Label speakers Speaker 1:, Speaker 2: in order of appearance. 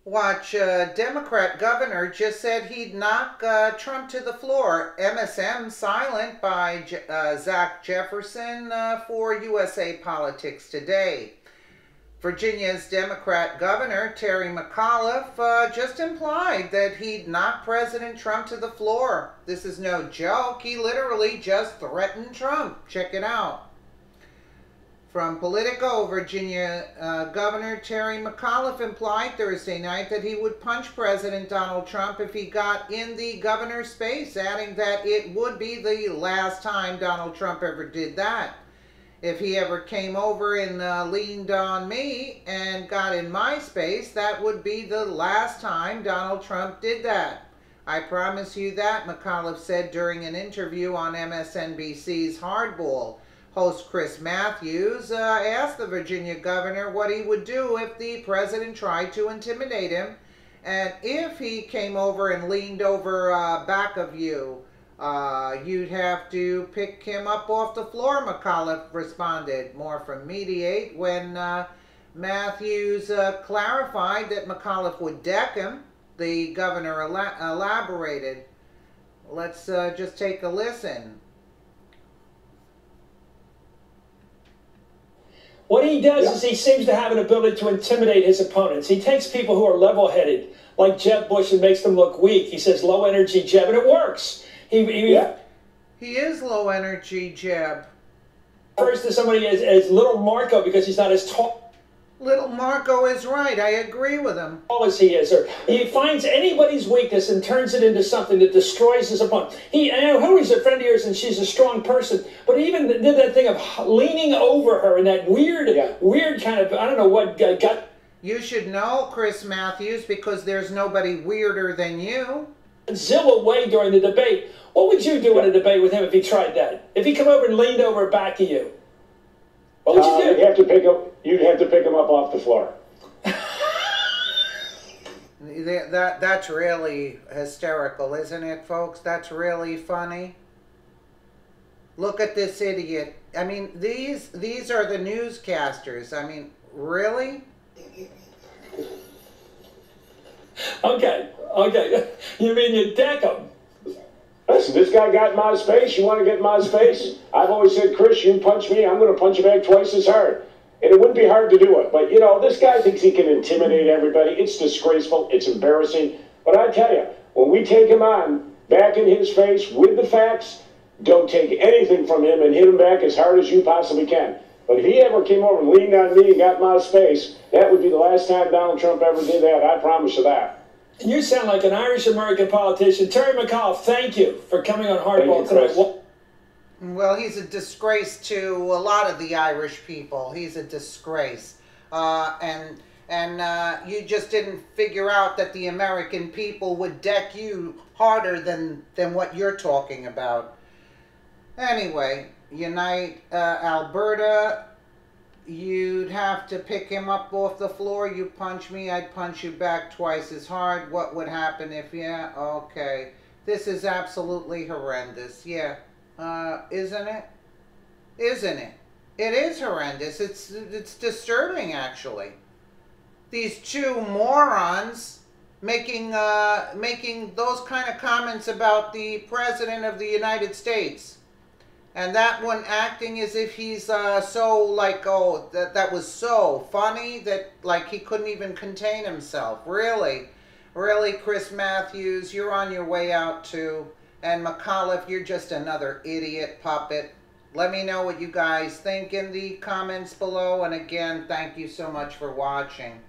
Speaker 1: Watch, Democrat governor just said he'd knock Trump to the floor. MSM silent by Zach Jefferson for USA Politics Today. Virginia's Democrat governor, Terry McAuliffe, just implied that he'd knock President Trump to the floor. This is no joke. He literally just threatened Trump. Check it out. From Politico, Virginia Governor Terry McAuliffe implied Thursday night that he would punch President Donald Trump if he got in the governor's space, adding that it would be the last time Donald Trump ever did that. If he ever came over and leaned on me and got in my space, that would be the last time Donald Trump did that. I promise you that, McAuliffe said during an interview on MSNBC's Hardball. Host Chris Matthews asked the Virginia governor what he would do if the president tried to intimidate him, and if he came over and leaned over back of you, you'd have to pick him up off the floor, McAuliffe responded. More from Mediate when Matthews clarified that McAuliffe would deck him. The governor elaborated. Let's just take a listen.
Speaker 2: What he does is he seems to have an ability to intimidate his opponents. He takes people who are level-headed, like Jeb Bush, and makes them look weak. He says, low energy, Jeb, and it works. He
Speaker 1: is low energy, Jeb.
Speaker 2: Refers to somebody as Little Marco because he's not as tall.
Speaker 1: Little Marco is right. I agree with him.
Speaker 2: As he is, or he finds anybody's weakness and turns it into something that destroys his opponent. I know Hillary's a friend of yours and she's a strong person, but he even did that thing of leaning over her in that weird kind of, I don't know what got.
Speaker 1: You should know, Chris Matthews, because there's nobody weirder than you.
Speaker 2: Zilla away during the debate. What would you do in a debate with him if he tried that? If he come over and leaned over back of you? What would you do?
Speaker 3: You'd have to pick him up off the floor.
Speaker 1: That's really hysterical, isn't it, folks? That's really funny. Look at this idiot. I mean, these are the newscasters. I mean, really?
Speaker 2: Okay. You mean you deck him?
Speaker 3: Listen, this guy got in my space. You want to get in my space? I've always said, Chris, you punch me, I'm going to punch you back twice as hard. And it wouldn't be hard to do it. But, you know, this guy thinks he can intimidate everybody. It's disgraceful. It's embarrassing. But I tell you, when we take him on, back in his face with the facts, don't take anything from him and hit him back as hard as you possibly can. But if he ever came over and leaned on me and got in my space, that would be the last time Donald Trump ever did that. I promise you that.
Speaker 2: You sound like an Irish-American politician. Terry McAuliffe, thank you for coming on Hardball tonight.
Speaker 1: Well, he's a disgrace to a lot of the Irish people. He's a disgrace. And you just didn't figure out that the American people would deck you harder than what you're talking about. Anyway, Unite Alberta, you'd have to pick him up off the floor. You punch me, I'd punch you back twice as hard. What would happen if, yeah, okay. This is absolutely horrendous, yeah. Isn't it? Isn't it? It is horrendous. It's disturbing, actually. These two morons making those kind of comments about the President of the United States. And that one acting as if he's so like, oh, that was so funny that like he couldn't even contain himself. Really? Really, Chris Matthews, you're on your way out too. And McAuliffe, you're just another idiot puppet. Let me know what you guys think in the comments below. And again, thank you so much for watching.